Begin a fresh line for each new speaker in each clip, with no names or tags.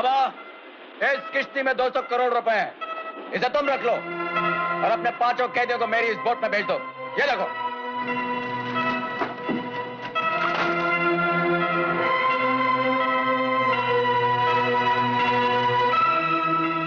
बाबा, इस किश्ती में 200 करोड़ रुपए हैं, इसे तुम रख लो और अपने 5 कैदियों को मेरी इस बोट में भेज दो। ये देखो।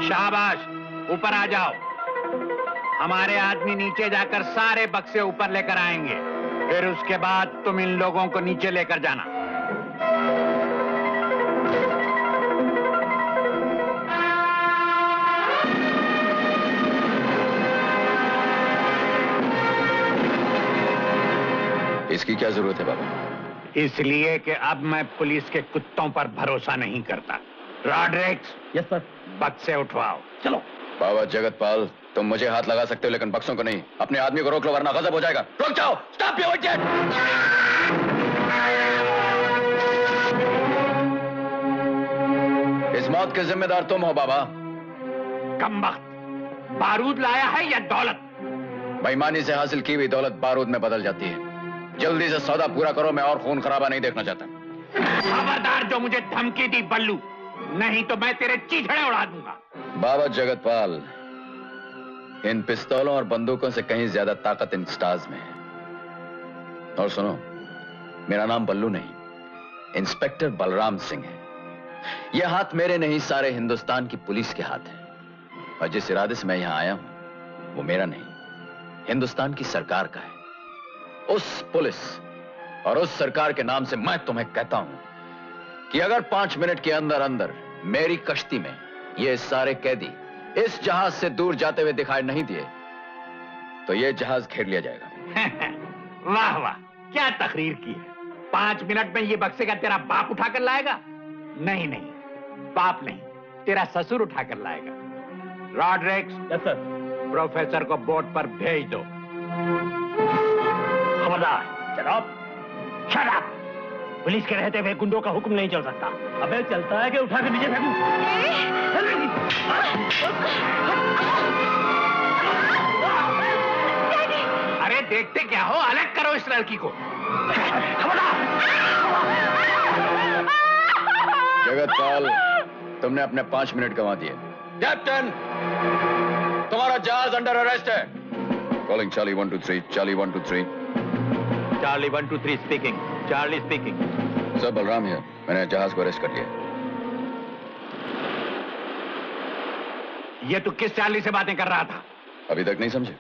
शाबाश, ऊपर आ जाओ। हमारे आदमी नीचे जाकर सारे बक्से ऊपर लेकर आएंगे, फिर उसके बाद तुम इन लोगों को नीचे लेकर जाना।
इसकी क्या जरूरत है बाबा?
इसलिए कि अब मैं पुलिस के कुत्तों पर भरोसा नहीं करता। रॉड्रिक्स।
Yes sir.
बक्से उठवाओ।
चलो।
बाबा जगतपाल, तुम मुझे हाथ लगा सकते हो लेकिन बक्सों को नहीं। अपने आदमी को रोक लो वरना गजब हो जाएगा। रुक जाओ। Stop your jet. इस मौत के जिम्मेदार तुम हो बाबा।
कमबख्त, बारूद लाया है या दौलत?
बेईमानी से हासिल की हुई दौलत बारूद में बदल जाती है। जल्दी से सौदा पूरा करो, मैं और खून खराबा नहीं देखना चाहता।
खबरदार जो मुझे धमकी दी बल्लू, नहीं तो मैं तेरे चीथड़े उड़ा दूंगा।
बाबा जगतपाल, इन पिस्तौलों और बंदूकों से कहीं ज्यादा ताकत इन स्टार्स में है। और सुनो, मेरा नाम बल्लू नहीं, इंस्पेक्टर बलराम सिंह है। यह हाथ मेरे नहीं, सारे हिंदुस्तान की पुलिस के हाथ है। और जिस इरादे से मैं यहां आया हूं वो मेरा नहीं, हिंदुस्तान की सरकार का है। उस पुलिस और उस सरकार के नाम से मैं तुम्हें कहता हूं कि अगर 5 मिनट के अंदर अंदर मेरी कश्ती में ये सारे कैदी इस जहाज से दूर जाते हुए दिखाई नहीं दिए तो ये जहाज घेर लिया जाएगा।
वाह वाह, क्या तकरीर की है। 5 मिनट में ये बक्से का तेरा बाप उठाकर लाएगा? नहीं नहीं, बाप नहीं, तेरा ससुर उठाकर लाएगा। रॉड्रिक्स।
Yes sir.
प्रोफेसर को बोट पर भेज दो।
खबरदार। जनाब। Shut up. पुलिस के रहते हुए गुंडों का हुक्म नहीं चल सकता। अबे चलता है कि उठा के नीचे फेंकूं?
अरे देखते क्या हो, अलग करो इस लड़की को।
जगतपाल, तुमने अपने 5 मिनट गंवा दिए। कैप्टन, तुम्हारा जहाज अंडर अरेस्ट है। Calling Charlie 1 2 3। Charlie 1 2 3।
Charlie 1 2 3 speaking. Charlie speaking.
Sir Balram है, मैंने जहाज को अरेस्ट कर लिया।
ये तू किस चार्ली से बातें कर रहा था?
अभी तक नहीं समझे?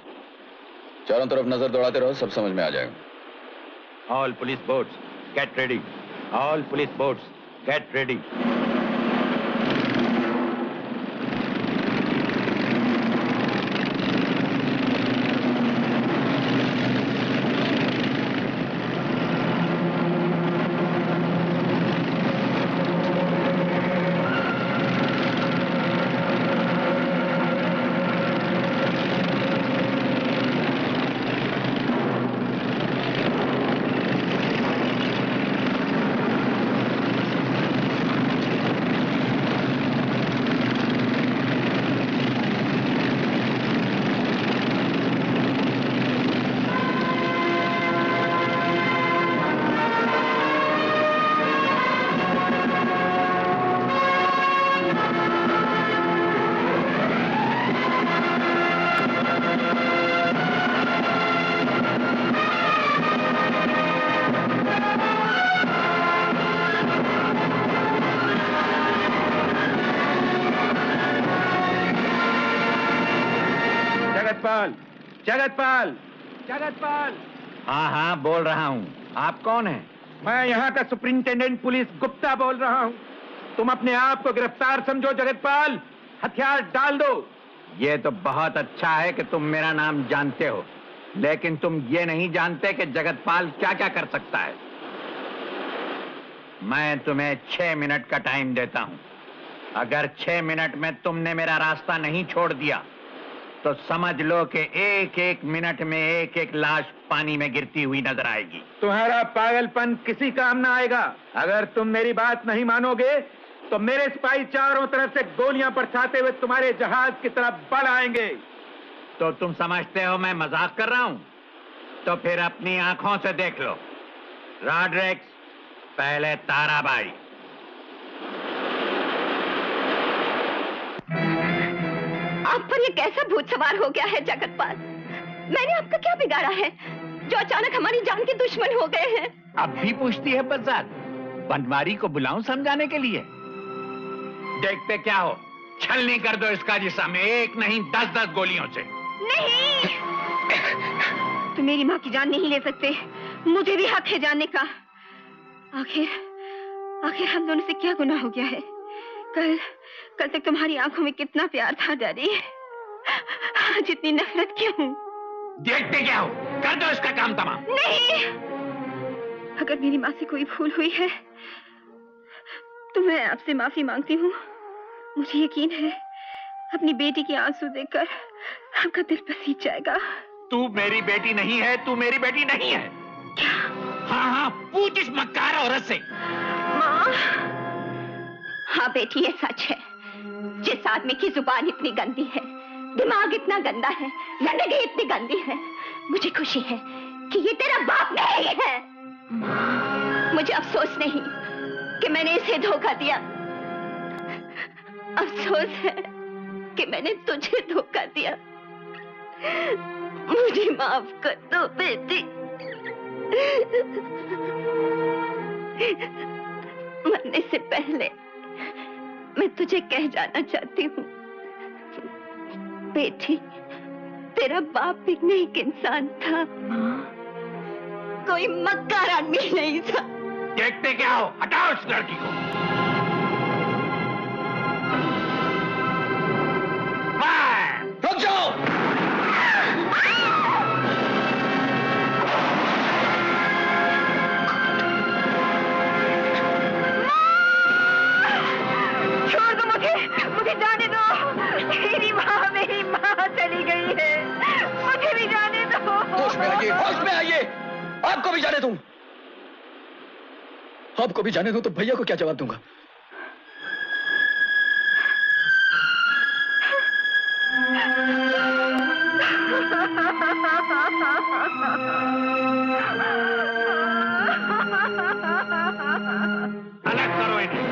चारों तरफ नजर दौड़ाते रहो, सब समझ में आ जाएगा।
All police boats get ready. All police boats get ready.
Jagatpal. Jagatpal.
हाँ हाँ, बोल रहा हूँ। आप कौन हैं?
मैं यहाँ का सुपरिंटेंडेंट पुलिस गुप्ता बोल रहा हूँ। तुम अपने आप को गिरफ्तार समझो जगतपाल, हथियार डाल दो।
ये तो बहुत अच्छा है कि तुम मेरा नाम जानते हो, लेकिन तुम ये नहीं जानते कि जगतपाल क्या क्या कर सकता है। मैं तुम्हें 6 मिनट का टाइम देता हूं। अगर 6 मिनट में तुमने मेरा रास्ता नहीं छोड़ दिया तो समझ लो कि एक एक मिनट में एक एक लाश पानी में गिरती हुई नजर आएगी।
तुम्हारा पागलपन किसी काम ना आएगा। अगर तुम मेरी बात नहीं मानोगे तो मेरे सिपाही चारों तरफ से गोलियां बरसाते हुए तुम्हारे जहाज की तरफ बढ़ आएंगे।
तो तुम समझते हो मैं मजाक कर रहा हूं? तो फिर अपनी आंखों से देख लो। रॉड्रिक्स, पहले ताराबाई।
आप पर ये कैसा भूत सवार हो गया है जगतपाल? मैंने आपका क्या बिगाड़ा है जो अचानक हमारी जान के दुश्मन हो गए हैं?
अब भी पूछती है बजात? बनवारी को बुलाऊं समझाने के लिए? देखते क्या हो, छलनी कर दो इसका जिस्म में, एक नहीं 10-10 गोलियों से।
नहीं, तो मेरी माँ की जान नहीं ले सकते। मुझे भी हक है जानने का। आखिर हम दोनों से क्या गुनाह हो गया है? कल तक तुम्हारी आंखों में कितना प्यार था डैडी, आज इतनी नफरत क्यों?
देखते क्या हो, कर दो इसका काम तमाम।
नहीं, अगर मेरी माँ से कोई भूल हुई है तो मैं आपसे माफी मांगती हूँ। मुझे यकीन है अपनी बेटी के आंसू देखकर आपका दिल पसीज जाएगा।
तू मेरी बेटी नहीं है, तू मेरी बेटी नहीं है।
क्या?
हाँ, पूछ इस मक्कार औरत से।
माँ, हाँ बेटी, ये सच है। जिस आदमी की जुबान इतनी गंदी है, दिमाग इतना गंदा है, जिंदगी इतनी गंदी है, मुझे खुशी है कि ये तेरा बाप नहीं है। मुझे अफसोस नहीं कि मैंने इसे धोखा दिया, अफसोस है कि मैंने तुझे धोखा दिया। मुझे माफ कर दो बेटी। मरने से पहले मैं तुझे कह जाना चाहती हूँ, बेटी, तेरा बाप भी नेक इंसान था, कोई मक्कार आदमी नहीं था।
देखते क्या हो, हटाओ इस लड़की को।
रुक जाओ।
छोड़ दो मुझे जाने दो। मेरी माँ चली गई है, मुझे भी जाने दो।
होश में आइए, होश में आइए। आपको भी जाने दूं? आपको भी जाने दूं तो भैया को क्या जवाब दूंगा?
अलग करो इन्हें।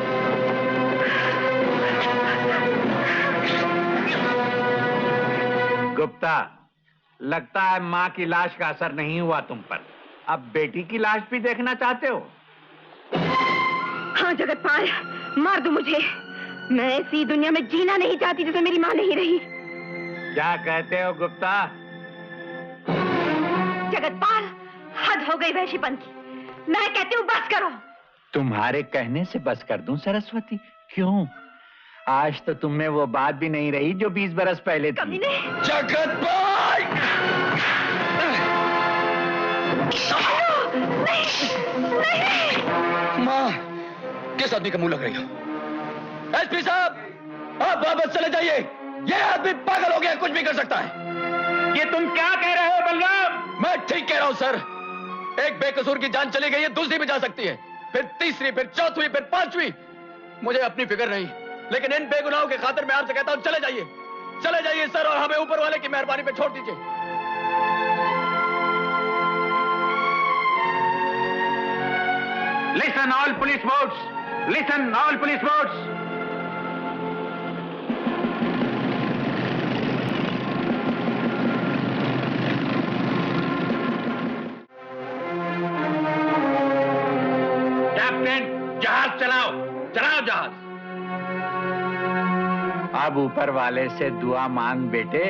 गुप्ता, लगता है माँ की लाश का असर नहीं हुआ तुम पर। अब बेटी की लाश भी देखना चाहते हो?
हाँ जगतपाल, मार दो मुझे। मैं ऐसी दुनिया में जीना नहीं चाहती जिसमें मेरी माँ नहीं रही।
क्या कहते हो गुप्ता?
जगतपाल, हद हो गई वैशीपन की। मैं कहती हूँ बस करो।
तुम्हारे कहने से बस कर दूं सरस्वती? क्यों? आज तो तुम में वो बात भी नहीं रही जो 20 बरस पहले थी।
कभी नहीं।
जगतपाल!
नहीं।
माँ, किस आदमी का मुंह लग रही हो? एसपी साहब, आप वापस चले जाइए। ये आदमी पागल हो गया, कुछ भी कर सकता है।
ये तुम क्या कह रहे हो बलराम?
मैं ठीक कह रहा हूं सर। एक बेकसूर की जान चली गई है, दूसरी भी जा सकती है, फिर तीसरी, फिर चौथी, फिर पांचवी। मुझे अपनी फिक्र नहीं, लेकिन इन बेगुनाहों के खातिर मैं आपसे कहता हूं चले जाइए, चले जाइए सर, और हमें ऊपर वाले की मेहरबानी पे छोड़ दीजिए।
Listen all police boats, listen all police boats.
Captain, जहाज चलाओ, चलाओ जहाज। अब ऊपर वाले से दुआ मांग बेटे।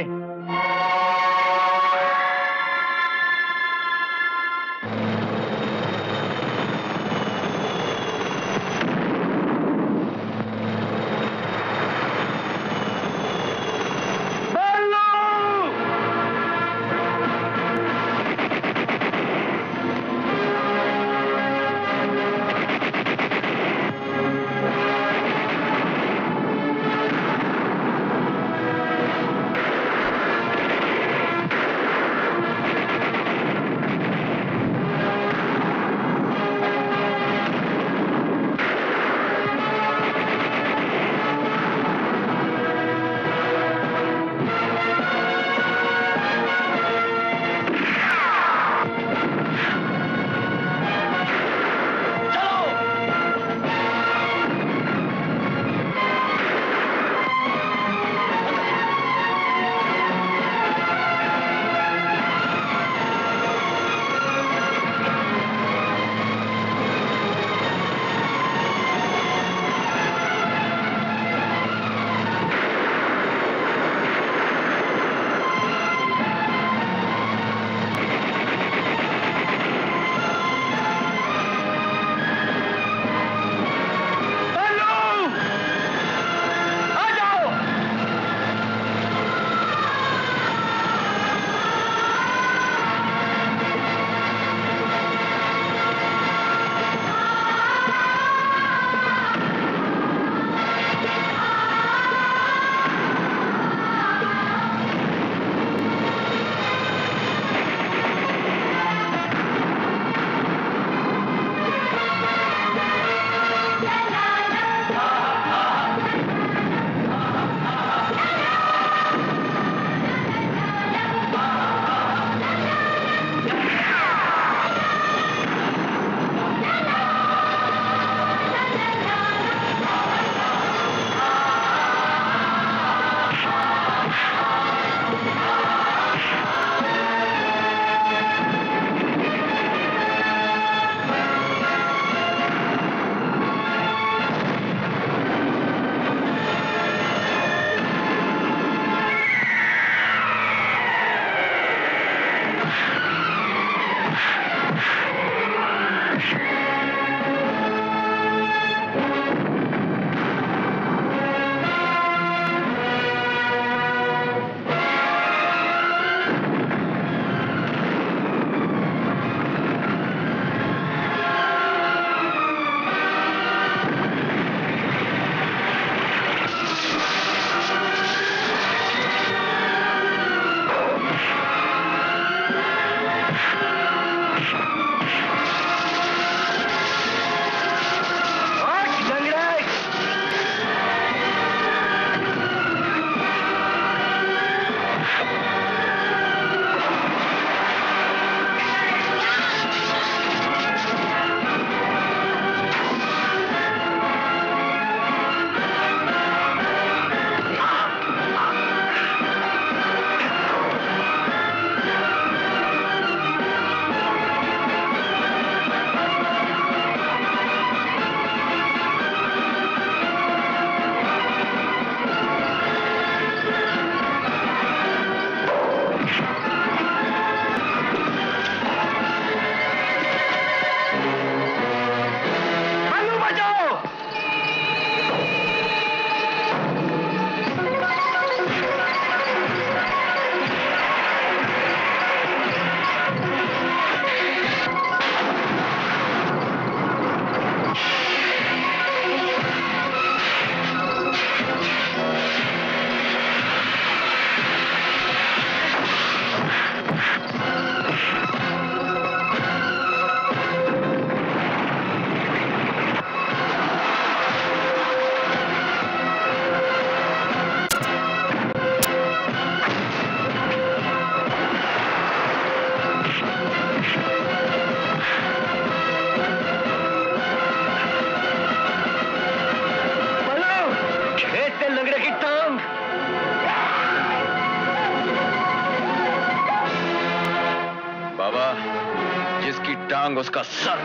टांग उसका सर।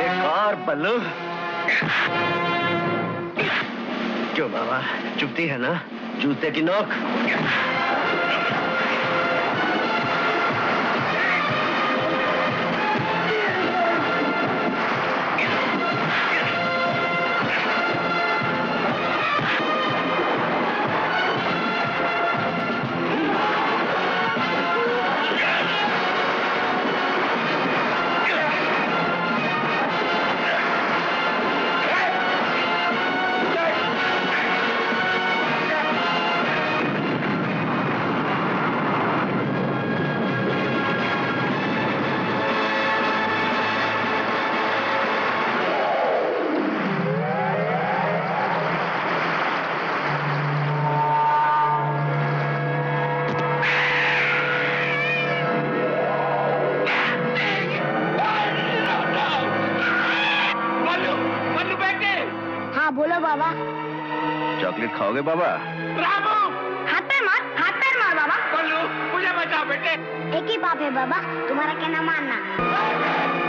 एक और बल्लू। क्यों बाबा, चुभती है ना जूते की नोक?
बोलो बाबा।
चॉकलेट खाओगे बाबा?
रामू!
हाथ पैर मार बाबा।
बल्लू, मुझे बचाओ बेटे।
एक ही बाप है बाबा, तुम्हारा कहना मानना।